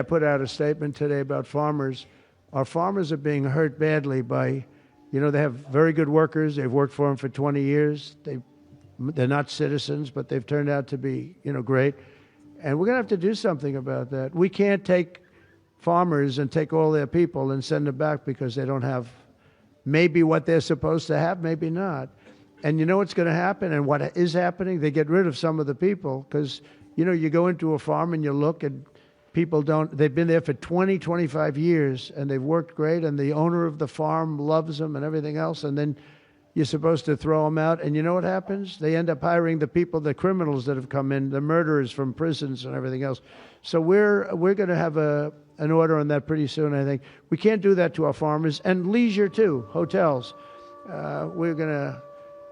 I put out a statement today about farmers. Our farmers are being hurt badly by, they have very good workers. They've worked for them for 20 years. They're not citizens, but they've turned out to be, great. And we're going to have to do something about that. We can't take farmers and take all their people and send them back because they don't have maybe what they're supposed to have, maybe not. And you know what's going to happen and what is happening? They get rid of some of the people because, you go into a farm and you look and people they've been there for 20, 25 years and they've worked great and the owner of the farm loves them and everything else. And then you're supposed to throw them out. And you know what happens? They end up hiring the people, the criminals that have come in, the murderers from prisons and everything else. So we're going to have an order on that pretty soon, I think. We can't do that to our farmers and leisure too, hotels. We're going to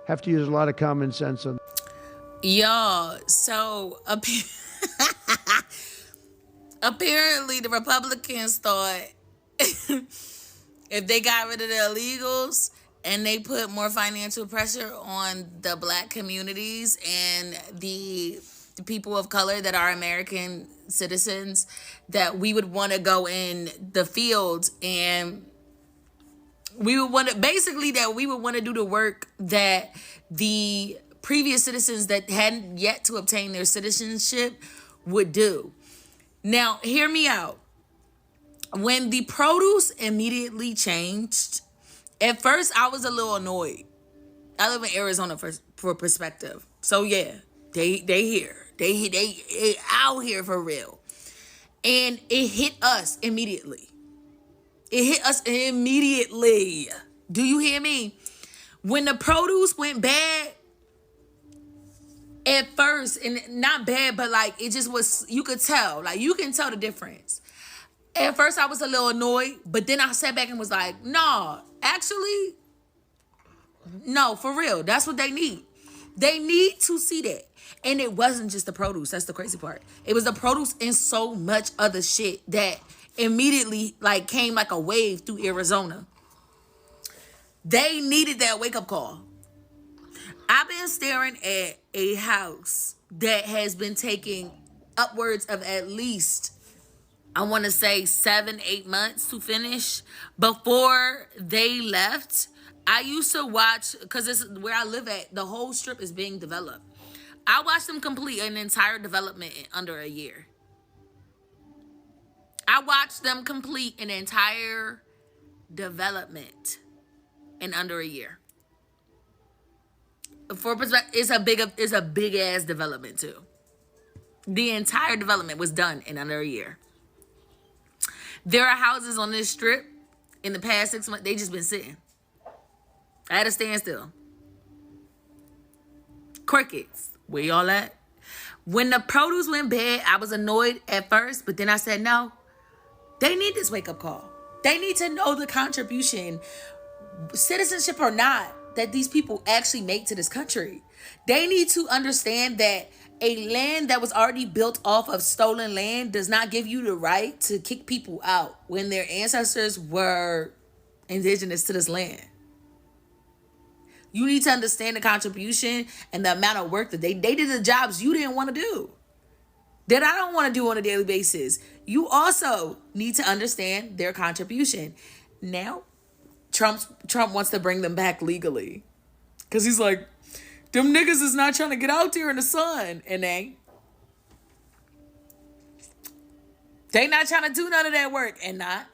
have to use a lot of common sense on. Y'all, so apparently the Republicans thought if they got rid of the illegals and they put more financial pressure on the black communities and the people of color that are American citizens, that we would want to go in the fields and we would want to do the work that the previous citizens that hadn't yet to obtain their citizenship would do. Now, hear me out. When the produce immediately changed, at first I was a little annoyed. I live in Arizona for perspective. So yeah, they here. They out here for real. And it hit us immediately. Do you hear me? When the produce went bad, at first, and not bad, but like it just was, you could tell. Like you can tell the difference. At first I was a little annoyed, but then I sat back and was like, no, actually, no, for real. That's what they need. They need to see that. And it wasn't just the produce. That's the crazy part. It was the produce and so much other shit that immediately like came like a wave through Arizona. They needed that wake-up call. I've been staring at a house that has been taking upwards of at least, I want to say 7-8 months to finish. Before they left, I used to watch, because this is where I live at, the whole strip is being developed. I watched them complete an entire development in under a year. I watched them complete an entire development in under a year. For perspective, it's a big ass development too. The entire development was done in under a year. There are houses on this strip in the past 6 months, they just been sitting. I had to stand still. Crickets, where y'all at? When the produce went bad, I was annoyed at first, but then I said, no, they need this wake-up call. They need to know the contribution, citizenship or not, that these people actually make to this country. They need to understand that a land that was already built off of stolen land does not give you the right to kick people out when their ancestors were indigenous to this land. You need to understand the contribution and the amount of work that they did, the jobs you didn't want to do, that I don't want to do on a daily basis. You also need to understand their contribution. Now, Trump wants to bring them back legally. Because he's like, them niggas is not trying to get out there in the sun. And they not trying to do none of that work. And not.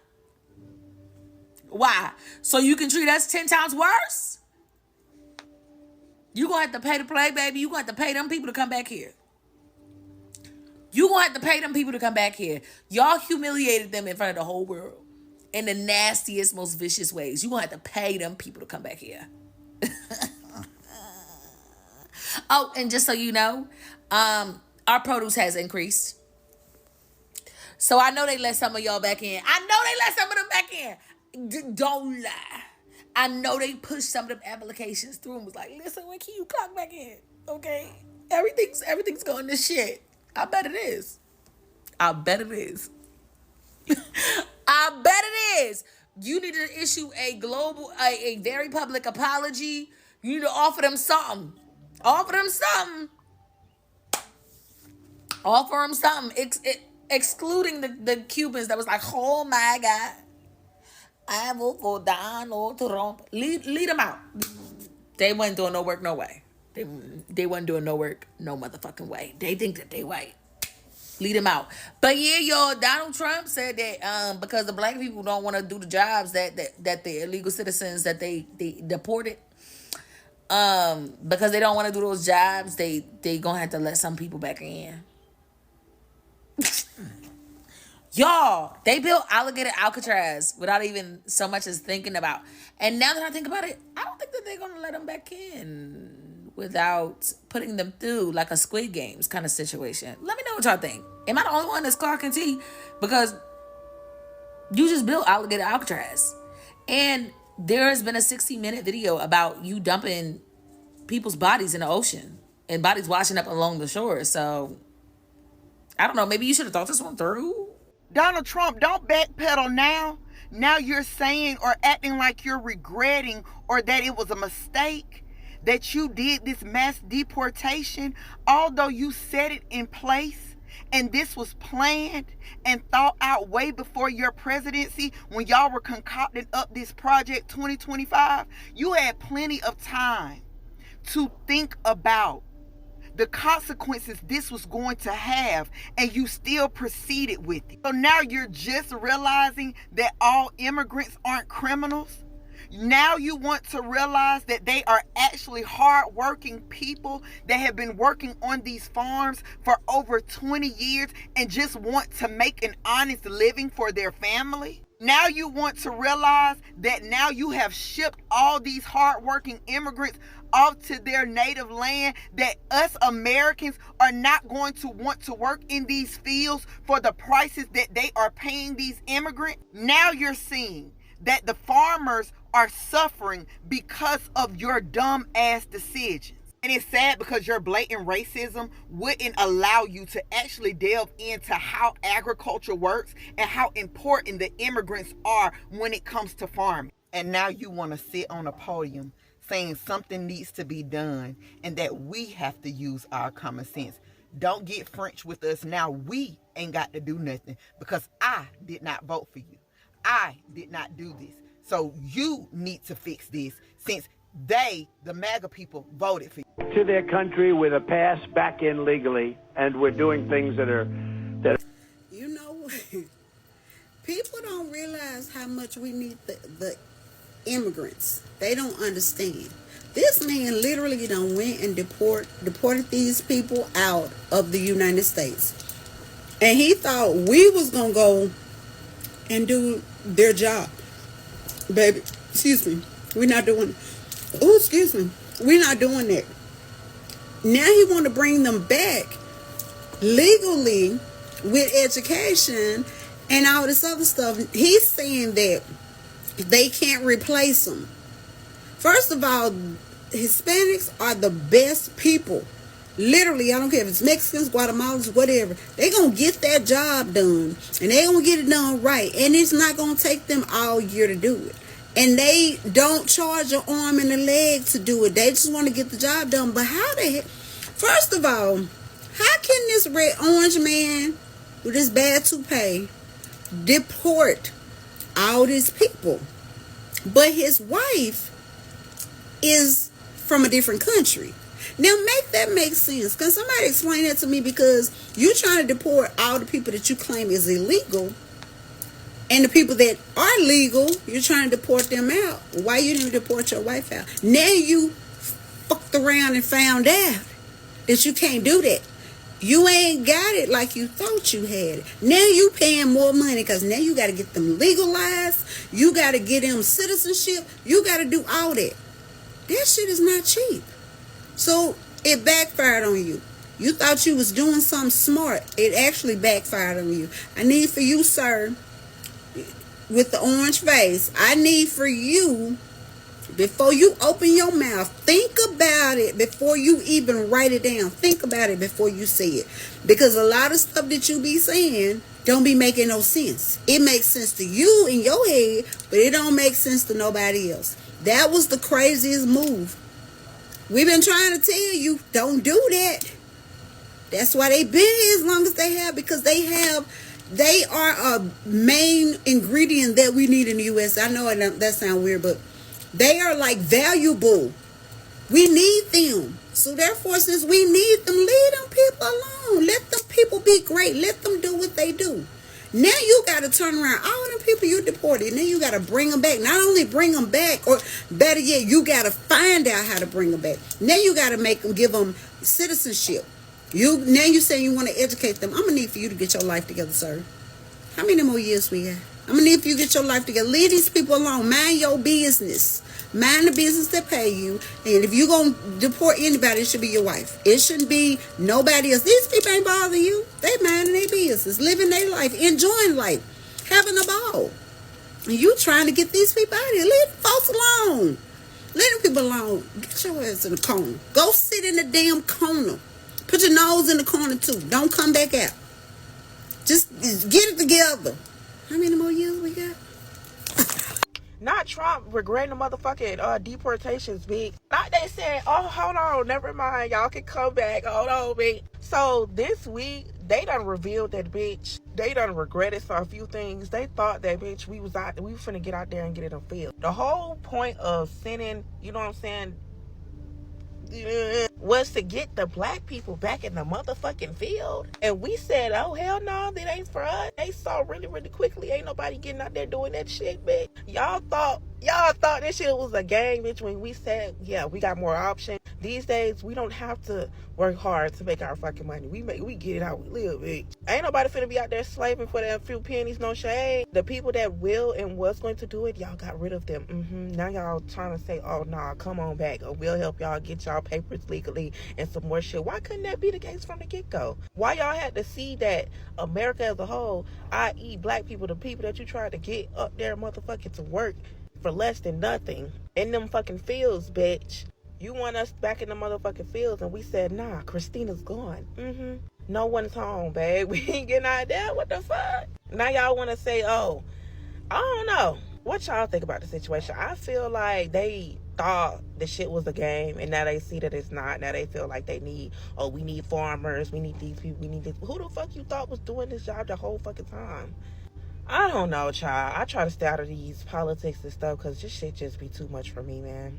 Why? So you can treat us 10 times worse? You gonna have to pay to play, baby. You gonna have to pay them people to come back here. You gonna have to pay them people to come back here. Y'all humiliated them in front of the whole world in the nastiest, most vicious ways. You gonna have to pay them people to come back here. Oh, and just so you know, our produce has increased. So I know they let some of y'all back in. I know they let some of them back in. Don't lie. I know they pushed some of them applications through and was like, listen, when can you clock back in? Okay? Everything's going to shit. I bet it is. I bet it is. I bet it is. You need to issue a very public apology. You need to offer them something. Offer them something. excluding the Cubans that was like, oh my God, I vote for Donald Trump. Lead them out. They wasn't doing no work, no way. They wasn't doing no work, no motherfucking way. They think that they white. Lead them out. But yeah, y'all, Donald Trump said that because the black people don't want to do the jobs that the illegal citizens that they deported, because they don't want to do those jobs, they gonna have to let some people back in. Y'all, they built alligator Alcatraz without even so much as thinking about. And now that I think about it, I don't think that they're gonna let them back in without putting them through like a Squid Games kind of situation. Let me know what y'all think. Am I the only one that's Clark and T? Because you just built alligator Alcatraz, and there has been a 60-minute video about you dumping people's bodies in the ocean and bodies washing up along the shore. So I don't know. Maybe you should have thought this one through. Donald Trump, don't backpedal now. Now you're saying or acting like you're regretting or that it was a mistake that you did this mass deportation, although you set it in place and this was planned and thought out way before your presidency when y'all were concocting up this Project 2025. You had plenty of time to think about the consequences this was going to have, and you still proceeded with it. So now you're just realizing that all immigrants aren't criminals. Now you want to realize that they are actually hardworking people that have been working on these farms for over 20 years and just want to make an honest living for their family. Now you want to realize that now you have shipped all these hardworking immigrants off to their native land, that us Americans are not going to want to work in these fields for the prices that they are paying these immigrants. Now you're seeing that the farmers are suffering because of your dumb ass decisions. And it's sad because your blatant racism wouldn't allow you to actually delve into how agriculture works and how important the immigrants are when it comes to farming. And now you want to sit on a podium saying something needs to be done and that we have to use our common sense. Don't get French with us now. We ain't got to do nothing because I did not vote for you. I did not do this. So you need to fix this since they, the MAGA people, voted for you. To their country with a pass back in legally, and we're doing things that are. You know, people don't realize how much we need the immigrants. They don't understand. This man literally done went and deported these people out of the United States. And he thought we was going to go and do their job. Baby, excuse me. We're not doing it. Oh, excuse me. We're not doing that. Now he want to bring them back legally with education and all this other stuff. He's saying that they can't replace them. First of all, Hispanics are the best people. Literally, I don't care if it's Mexicans, Guatemalans, whatever. They're going to get that job done. And they're going to get it done right. And it's not going to take them all year to do it. And they don't charge an arm and a leg to do it. They just want to get the job done. But how the heck? First of all, how can this red orange man with this bad toupee deport all these people? But his wife is from a different country. Now make that make sense. Can somebody explain that to me? Because you're trying to deport all the people that you claim is illegal, and the people that are legal, you're trying to deport them out. Why you didn't deport your wife out? Now you fucked around and found out that you can't do that. You ain't got it like you thought you had it. Now you paying more money because now you got to get them legalized. You got to get them citizenship. You got to do all that. That shit is not cheap. So it backfired on you. You thought you was doing something smart. It actually backfired on you. I need for you, sir, with the orange face, I need for you, before you open your mouth, think about it before you even write it down. Think about it before you say it. Because a lot of stuff that you be saying don't be making no sense. It makes sense to you in your head, but it don't make sense to nobody else. That was the craziest move. We've been trying to tell you, don't do that. That's why they been here as long as they have, because they are a main ingredient that we need in the U.S. I know that sounds weird, but they are like valuable. We need them. So therefore, since we need them, leave them people alone. Let them people be great. Let them do what they do. Now you got to turn around all them people you deported. Now you got to bring them back. Not only bring them back, or better yet, you got to find out how to bring them back. Now you got to give them citizenship. Now you saying you want to educate them. I'm gonna need for you to get your life together, sir. How many more years we got? I'm gonna need for you to get your life together. Leave these people alone. Mind your business. Mind the business that pay you. And if you're gonna deport anybody, it should be your wife. It shouldn't be nobody else. These people ain't bothering you. They minding their business, living their life, enjoying life, having a ball. And you trying to get these people out of here. Leave the folks alone. Leave them people alone. Get your ass in the corner. Go sit in the damn corner. Put your nose in the corner too. Don't come back out. Just get it together. How many more years we got? Not Trump regretting the motherfucking deportations, big. Not they saying, oh, hold on, never mind, y'all can come back. Hold on, big. So this week, they done revealed that, bitch. They done regretted for a few things. They thought that, bitch, we was finna get out there and get it on field. The whole point of sending, you know what I'm saying, was to get the black people back in the motherfucking field. And we said, oh, hell no, that ain't for us. They saw really, really quickly, ain't nobody getting out there doing that shit, bitch. Y'all thought this shit was a game, bitch, when we said, yeah, we got more options. These days, we don't have to work hard to make our fucking money. We get it how we live, bitch. Ain't nobody finna be out there slaving for that few pennies, no shade. The people that will and was going to do it, y'all got rid of them. Now y'all trying to say, oh, nah, come on back, or we'll help y'all get y'all papers legally and some more shit. Why couldn't that be the case from the get-go? Why y'all had to see that America as a whole, i.e. black people, the people that you tried to get up there motherfucking to work for less than nothing in them fucking fields, bitch? You want us back in the motherfucking fields, and we said, nah, Christina's gone. No one's home, babe. We ain't getting out there. What the fuck? Now y'all want to say, oh, I don't know. What y'all think about the situation? I feel like they thought the shit was a game, and now they see that it's not. Now they feel like we need farmers, we need these people, we need this. Who the fuck you thought was doing this job the whole fucking time? I don't know, child. I try to stay out of these politics and stuff, because this shit just be too much for me, man.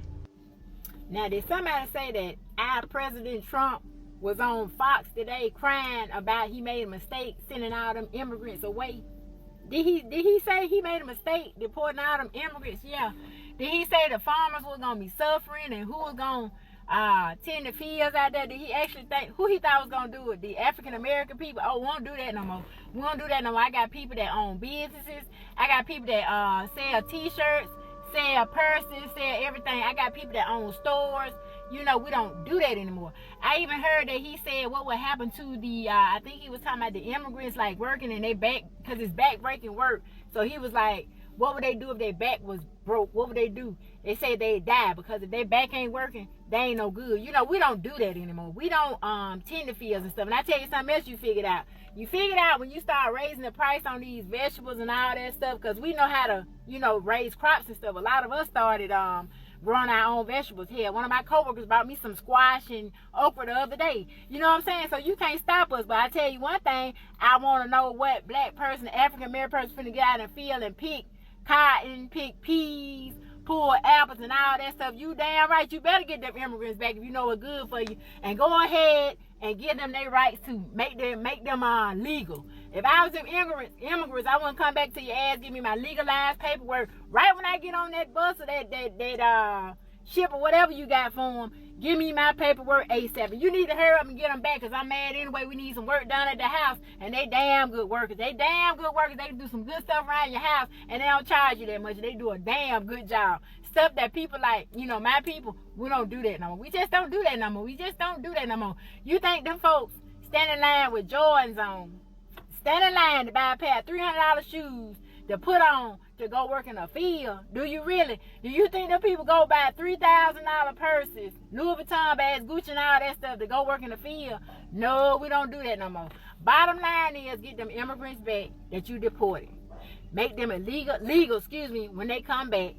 Now, did somebody say that our President Trump was on Fox today crying about he made a mistake sending all them immigrants away? Did he say he made a mistake deporting all them immigrants? Yeah. Did he say the farmers were going to be suffering and who was going to tend the fields out there? Did he actually think, who he thought was going to do it? The African-American people? Oh, we won't do that no more. We won't do that no more. I got people that own businesses. I got people that sell T-shirts, sell purses, sell everything. I got people that own stores. You know, we don't do that anymore. I even heard that he said what would happen to the, I think he was talking about the immigrants like working and they back, because it's back-breaking work. So he was like, what would they do if their back was broke? What would they do? They say they'd die, because if their back ain't working, they ain't no good. You know, we don't do that anymore. We don't tend the fields and stuff. And I tell you something else you figured out. You figured out when you start raising the price on these vegetables and all that stuff, because we know how to, you know, raise crops and stuff. A lot of us started growing our own vegetables. Here, one of my coworkers bought me some squash and okra the other day. You know what I'm saying? So you can't stop us. But I tell you one thing, I want to know what black person, African American person finna get out in the field and pick cotton, pick peas, pull apples and all that stuff. You damn right, you better get them immigrants back if you know what's good for you, and go ahead and give them their rights to make them legal. If I was them immigrants, I wouldn't come back to your ass, give me my legalized paperwork right when I get on that bus or that ship or whatever you got for them. Give me my paperwork ASAP. And you need to hurry up and get them back, because I'm mad anyway. We need some work done at the house, and they damn good workers. They can do some good stuff around your house, and they don't charge you that much. They do a damn good job. Stuff that people like, you know, my people, we don't do that no more. We just don't do that no more. You think them folks stand in line with Jordans on, stand in line to buy a pair of $300 shoes to put on to go work in a field? Do you really? Do you think them people go buy $3,000 purses, Louis Vuitton bags, Gucci and all that stuff to go work in the field? No, we don't do that no more. Bottom line is, get them immigrants back that you deported. Make them legal, when they come back.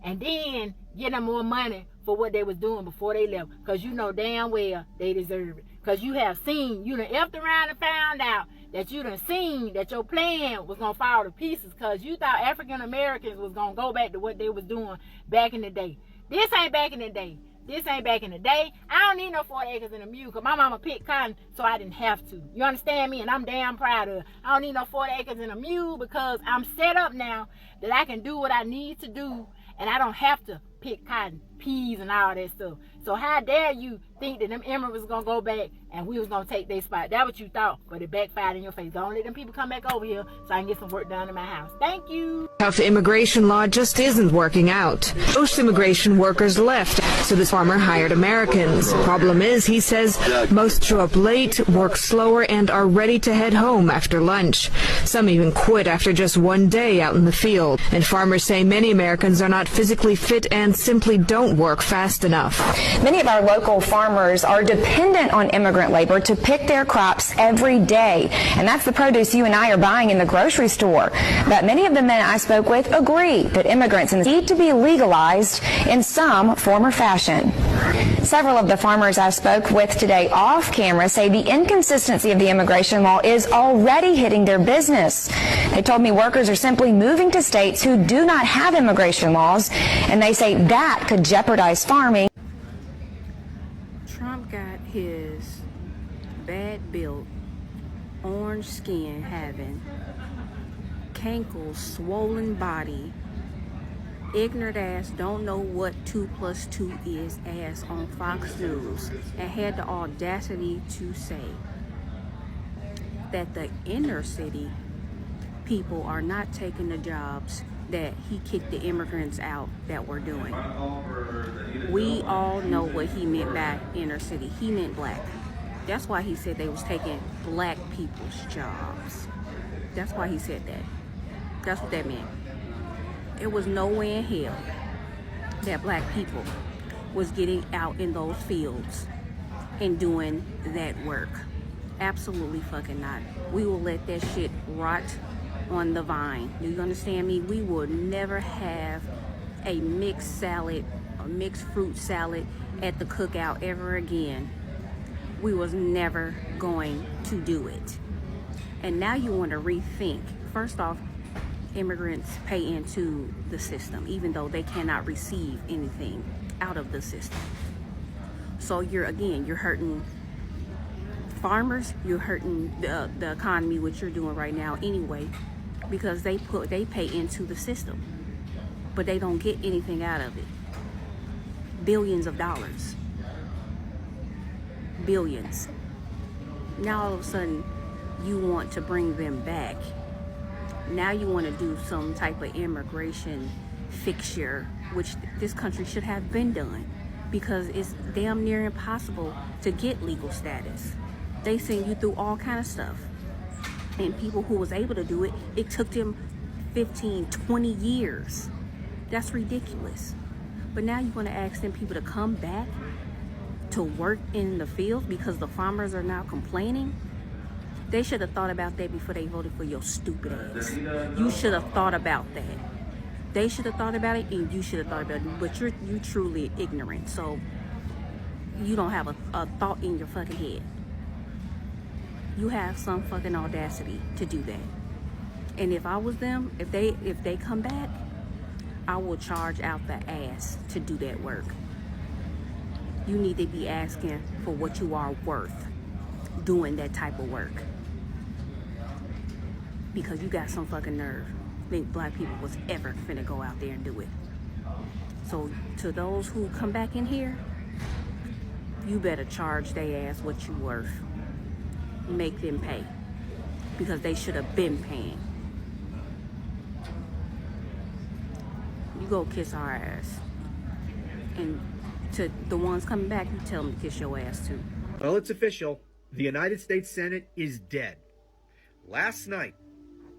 and then get them more money for what they was doing before they left, because you know damn well they deserve it. Because you have seen, you done effed around and found out that you done seen that your plan was gonna fall to pieces, because you thought African Americans was gonna go back to what they was doing back in the day. This ain't back in the day. This ain't back in the day. I don't need no 40 acres and a mule, because my mama picked cotton, so I didn't have to. You understand me? And I'm damn proud of it. I don't need no 40 acres and a mule, because I'm set up now that I can do what I need to do, and I don't have to pick cotton, peas, and all that stuff. So how dare you think that them immigrants was gonna go back and we was gonna take their spot? That's what you thought, but it backfired in your face. Don't let them people come back over here so I can get some work done in my house. Thank you. Tough immigration law just isn't working out. Most immigration workers left, so this farmer hired Americans. Problem is, he says, most show up late, work slower, and are ready to head home after lunch. Some even quit after just one day out in the field. And farmers say many Americans are not physically fit and simply don't work fast enough. Many of our local farmers are dependent on immigrant labor to pick their crops every day. And that's the produce you and I are buying in the grocery store. But many of the men I spoke with agree that immigrants need to be legalized in some form or fashion. Several of the farmers I spoke with today off camera say the inconsistency of the immigration law is already hitting their business. They told me workers are simply moving to states who do not have immigration laws, and they say that could jeopardize farming. Trump got his bad-built, orange skin having, cankles, swollen body, ignorant ass, don't know what 2 + 2 is ass on Fox News, and had the audacity to say that the inner city people are not taking the jobs that he kicked the immigrants out that were doing. We all know what he meant by inner city. He meant black. That's why he said they was taking black people's jobs. That's why he said that. That's what that meant. It was no way in hell that black people was getting out in those fields and doing that work. Absolutely fucking not. We will let that shit rot on the vine. Do you understand me? We will never have a mixed salad, a mixed fruit salad at the cookout ever again. We was never going to do it. And now you want to rethink. First off, immigrants pay into the system, even though they cannot receive anything out of the system. So you're hurting farmers, you're hurting the economy, which you're doing right now anyway, because they pay into the system, but they don't get anything out of it. Billions of dollars. Billions. Now all of a sudden you want to bring them back. Now you want to do some type of immigration fixture, which this country should have been done, because it's damn near impossible to get legal status. They send you through all kind of stuff. And people who was able to do it, it took them 15, 20 years. That's ridiculous. But now you want to ask them people to come back to work in the field because the farmers are now complaining? They should have thought about that before they voted for your stupid ass. You should have thought about that. They should have thought about it, and you should have thought about it. But you truly ignorant, so you don't have a thought in your fucking head. You have some fucking audacity to do that. And if I was them, if they come back, I will charge out the ass to do that work. You need to be asking for what you are worth doing that type of work. Because you got some fucking nerve. Think black people was ever finna go out there and do it. So to those who come back in here, you better charge their ass what you worth. Make them pay. Because they should have been paying. You go kiss our ass. And to the ones coming back, you tell them to kiss your ass too. Well, it's official. The United States Senate is dead. Last night,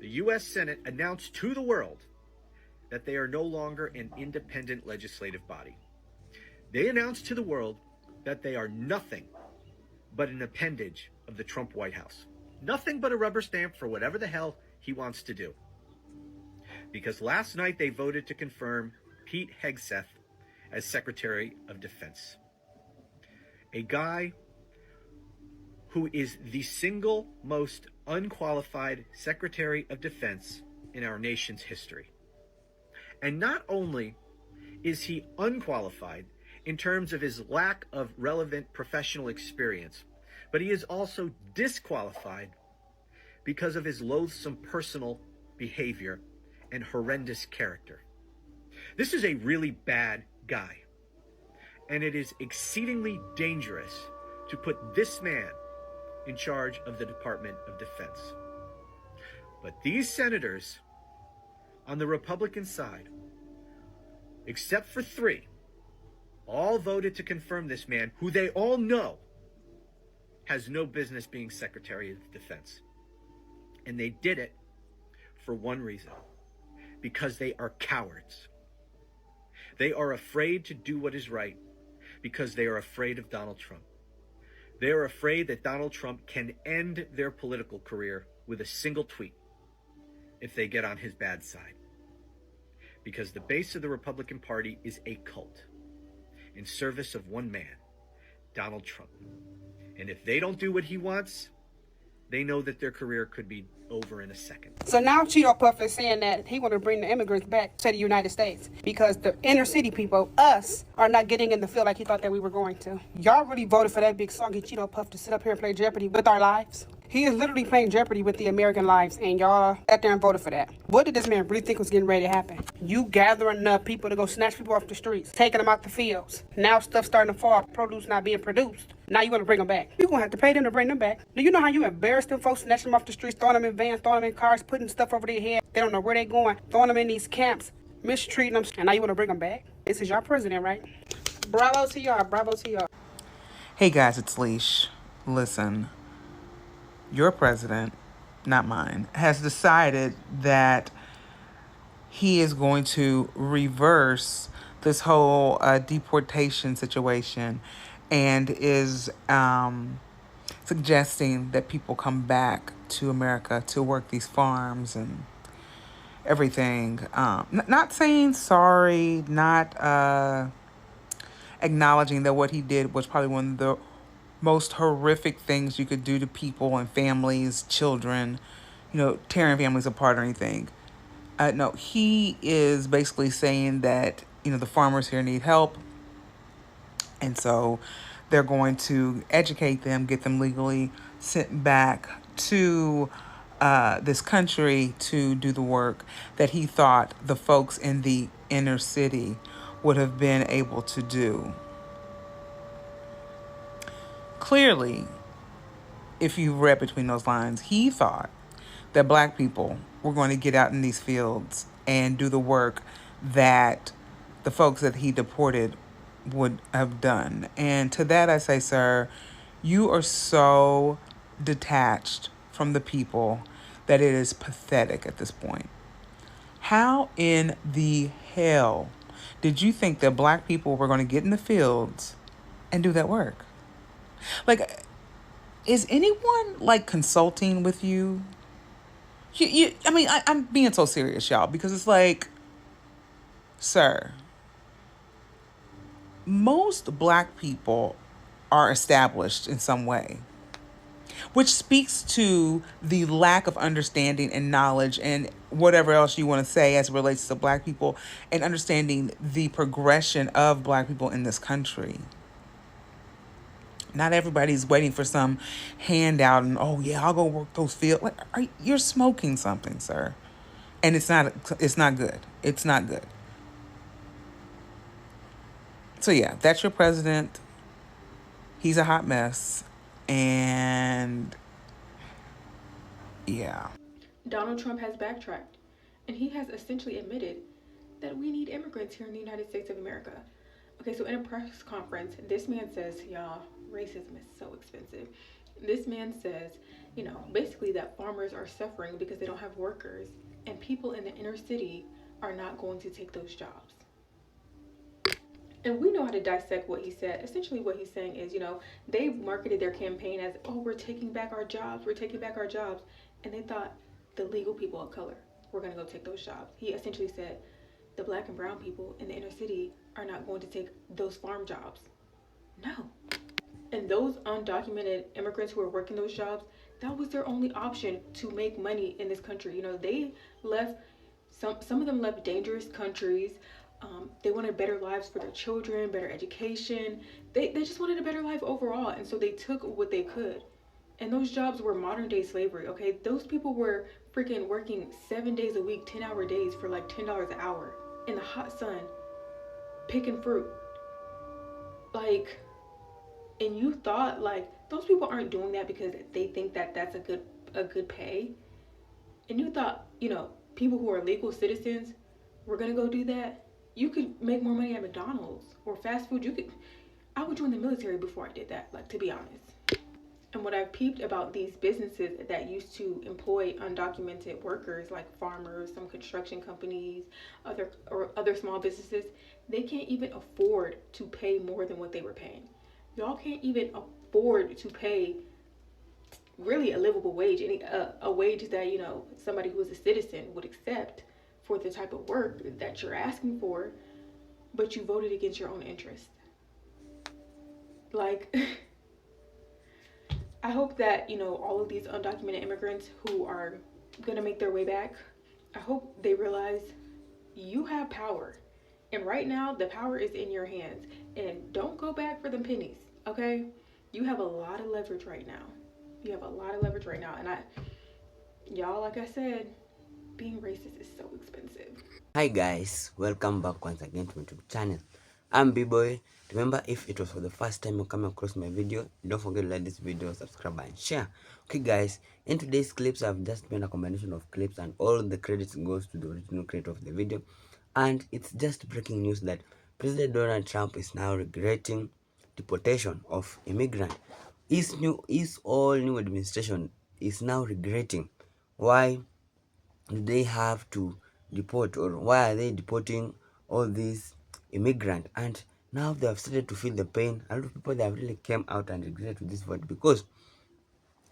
the U.S. Senate announced to the world that they are no longer an independent legislative body. They announced to the world that they are nothing but an appendage of the Trump White House. Nothing but a rubber stamp for whatever the hell he wants to do. Because last night they voted to confirm Pete Hegseth as Secretary of Defense. A guy who is the single most unqualified Secretary of Defense in our nation's history. And not only is he unqualified in terms of his lack of relevant professional experience, but he is also disqualified because of his loathsome personal behavior and horrendous character. This is a really bad guy, and it is exceedingly dangerous to put this man in charge of the Department of Defense. But these senators on the Republican side, except for 3, all voted to confirm this man, who they all know has no business being Secretary of Defense. And they did it for one reason: because they are cowards. They are afraid to do what is right because they are afraid of Donald Trump. They are afraid that Donald Trump can end their political career with a single tweet if they get on his bad side. Because the base of the Republican Party is a cult in service of one man, Donald Trump. And if they don't do what he wants, they know that their career could be over in a second. So now Cheeto Puff is saying that he want to bring the immigrants back to the United States because the inner city people, us, are not getting in the field like he thought that we were going to. Y'all really voted for that big soggy Cheeto Puff to sit up here and play Jeopardy with our lives? He is literally playing Jeopardy with the American lives, and y'all sat there and voted for that. What did this man really think was getting ready to happen? You gathering enough people to go snatch people off the streets, taking them out the fields. Now stuff starting to fall, produce not being produced. Now you want to bring them back. You're going to have to pay them to bring them back. Do you know how you embarrass them folks, snatching them off the streets, throwing them in vans, throwing them in cars, putting stuff over their head? They don't know where they're going, throwing them in these camps, mistreating them, and now you want to bring them back? This is your president, right? Bravo to y'all. Bravo to y'all. Hey guys, it's Leash. Listen, your president, not mine, has decided that he is going to reverse this whole deportation situation and is suggesting that people come back to America to work these farms and everything. Not saying sorry, not acknowledging that what he did was probably one of the most horrific things you could do to people and families, children, tearing families apart or anything. No, he is basically saying that, the farmers here need help. And so they're going to educate them, get them legally sent back to this country to do the work that he thought the folks in the inner city would have been able to do. Clearly, if you read between those lines, he thought that black people were going to get out in these fields and do the work that the folks that he deported would have done. And to that I say, sir, you are so detached from the people that it is pathetic at this point. How in the hell did you think that black people were going to get in the fields and do that work? Like, is anyone consulting with you? I'm being so serious, y'all, because it's like, sir, most black people are established in some way, which speaks to the lack of understanding and knowledge and whatever else you want to say as it relates to black people and understanding the progression of black people in this country. Not everybody's waiting for some handout and, oh yeah, I'll go work those fields. You're smoking something, sir. And it's not good. It's not good. So yeah, that's your president. He's a hot mess. And yeah. Donald Trump has backtracked, and he has essentially admitted that we need immigrants here in the United States of America. Okay, so in a press conference, this man says, y'all, racism is so expensive. This man says, basically that farmers are suffering because they don't have workers, and people in the inner city are not going to take those jobs. And we know how to dissect what he said. Essentially what he's saying is, they marketed their campaign as, oh, we're taking back our jobs. And they thought the legal people of color were going to go take those jobs. He essentially said, the black and brown people in the inner city are not going to take those farm jobs. No. And those undocumented immigrants who are working those jobs, that was their only option to make money in this country. You know, they left, some of them left dangerous countries. They wanted better lives for their children, better education. They just wanted a better life overall. And so they took what they could. And those jobs were modern day slavery, okay? Those people were freaking working 7 days a week, 10-hour days for like $10 an hour in the hot sun, picking fruit. Like, and you thought like those people aren't doing that because they think that that's a good pay. And you thought, you know, people who are legal citizens were gonna go do that. You could make more money at McDonald's or fast food. I would join the military before I did that, like, to be honest. And what I've peeped about these businesses that used to employ undocumented workers, like farmers, some construction companies, other small businesses, they can't even afford to pay more than what they were paying. Y'all can't even afford to pay really a livable wage, a wage that, you know, somebody who is a citizen would accept for the type of work that you're asking for, but you voted against your own interest. Like, I hope that, you know, all of these undocumented immigrants who are gonna make their way back, I hope they realize you have power. And right now, the power is in your hands. And don't go back for them pennies, okay? You have a lot of leverage right now. You have a lot of leverage right now. And y'all, like I said, being racist is so expensive. Hi guys, welcome back once again to my YouTube channel. I'm B-Boy. Remember, if it was for the first time you come across my video, don't forget to like this video, subscribe and share. Okay guys, in today's clips I've just made a combination of clips and all the credits goes to the original creator of the video. And it's just breaking news that President Donald Trump is now regretting deportation of immigrants. His all new administration is now regretting why they have to deport, or why are they deporting all these immigrants. And now they have started to feel the pain. A lot of people, they have really came out and regretted this vote, because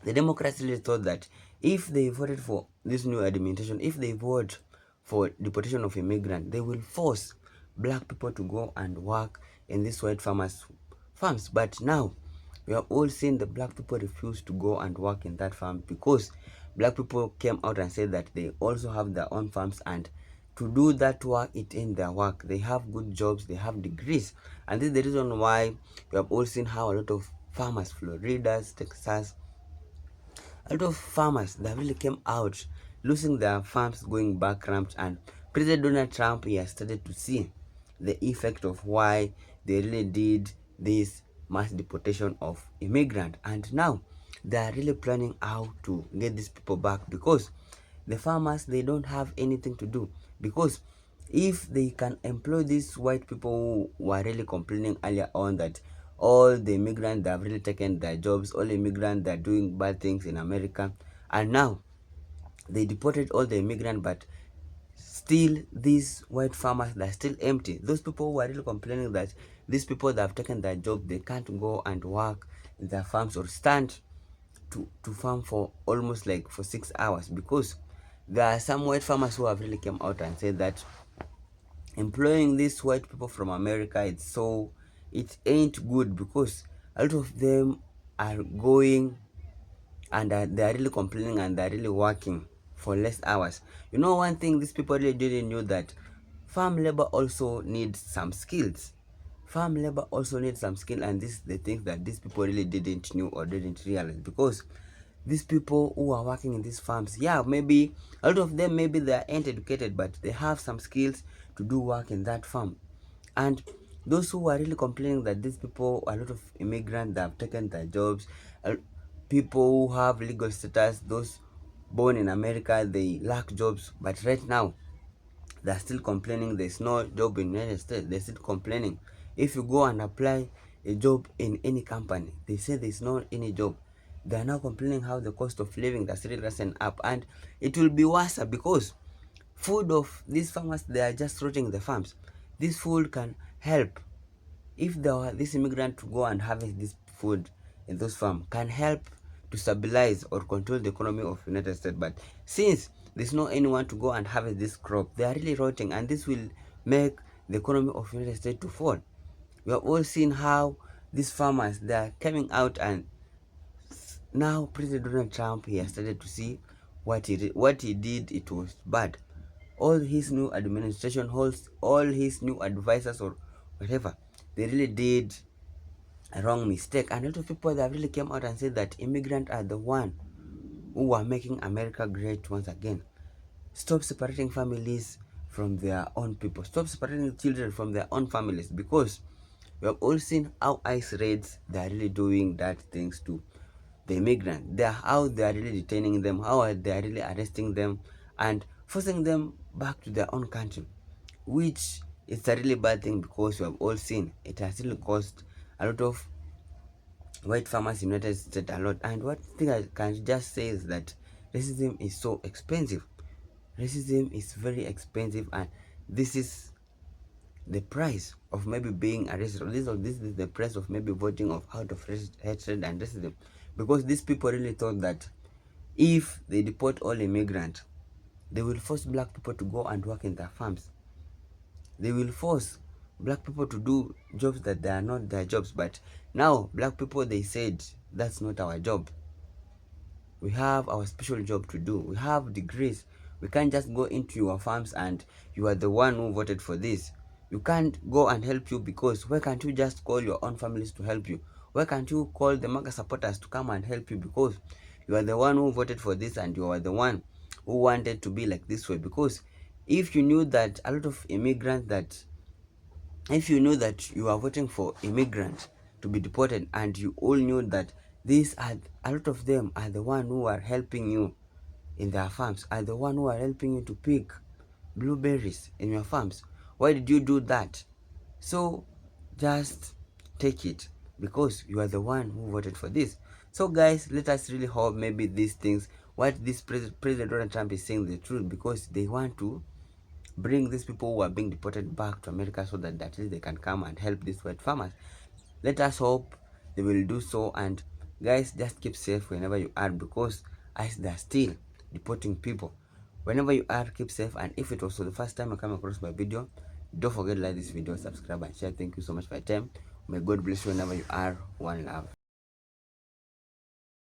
the Democrats really thought that if they voted for this new administration, if they vote for deportation of immigrants, they will force black people to go and work in these white farmers farms. But now we have all seen the black people refuse to go and work in that farm, because black people came out and said that they also have their own farms, and to do that work, it ain't their work. They have good jobs, they have degrees. And this is the reason why we have all seen how a lot of farmers, Floridas, Texas, a lot of farmers that really came out losing their farms, going bankrupt. And President Donald Trump, he has started to see the effect of why they really did this mass deportation of immigrants. And now they are really planning how to get these people back, because the farmers, they don't have anything to do. Because if they can employ these white people who were really complaining earlier on that all the immigrants, they have really taken their jobs, all immigrants, they're doing bad things in America, and now they deported all the immigrants, but still these white farmers, they're still empty. Those people who are really complaining that these people that have taken their job, they can't go and work in their farms or stand to farm for almost like for 6 hours, because there are some white farmers who have really come out and said that employing these white people from America, it ain't good, because a lot of them are going and they are really complaining and they're really working for less hours. You know, one thing these people really didn't know, that farm labor also needs some skills. Farm labor also needs some skill, and this is the things that these people really didn't know or didn't realize, because these people who are working in these farms, yeah, maybe a lot of them, maybe they ain't educated, but they have some skills to do work in that farm. And those who are really complaining that these people, a lot of immigrants that have taken their jobs, people who have legal status, those born in America, they lack jobs. But right now they're still complaining there's no job in the United States. They're still complaining. If you go and apply a job in any company, they say there's not any job. They are now complaining how the cost of living that's really risen up, and it will be worse, because food of these farmers, they are just rotting the farms. This food can help, if there were this immigrant to go and harvest this food in those farms, can help to stabilize or control the economy of United States. But since there's no anyone to go and harvest this crop, they are really rotting, and this will make the economy of the United States to fall. We have all seen how these farmers, they are coming out, and now President Donald Trump, he has started to see what he did. It was bad. All his new administration holds, all his new advisors or whatever, they really did a wrong mistake. And a lot of people that really came out and said that immigrants are the one who are making America great once again. Stop separating families from their own people. Stop separating children from their own families, because we have all seen how ICE raids, they are really doing that things to the immigrant. They are how they are really detaining them, how they are really arresting them and forcing them back to their own country, which is a really bad thing, because we have all seen it has really caused a lot of white farmers in the United States a lot. And what thing I can just say is that racism is so expensive. Racism is very expensive, and this is the price of maybe being arrested. This is the price of maybe voting of out of hatred and racism, because these people really thought that if they deport all immigrants, they will force black people to go and work in their farms. They will force black people to do jobs that they are not their jobs. But now black people, they said that's not our job. We have our special job to do. We have degrees. We can't just go into your farms and you are the one who voted for this. You can't go and help you, because why can't you just call your own families to help you? Why can't you call the MAGA supporters to come and help you, because you are the one who voted for this and you are the one who wanted to be like this way? Because if you knew that a lot of immigrants that if you knew that you are voting for immigrants to be deported, and you all knew that these are a lot of them are the one who are helping you in their farms, are the one who are helping you to pick blueberries in your farms, why did you do that? So just take it, because you are the one who voted for this. So guys, let us really hope maybe these things, what this President Donald Trump is saying, the truth, because they want to bring these people who are being deported back to America, so that at least they can come and help these white farmers. Let us hope they will do so. And guys, just keep safe whenever you are, because as they are still deporting people. Whenever you are, keep safe. And if it was the first time you come across my video, don't forget to like this video, subscribe and share. Thank you so much for your time. May God bless you whenever you are. One love.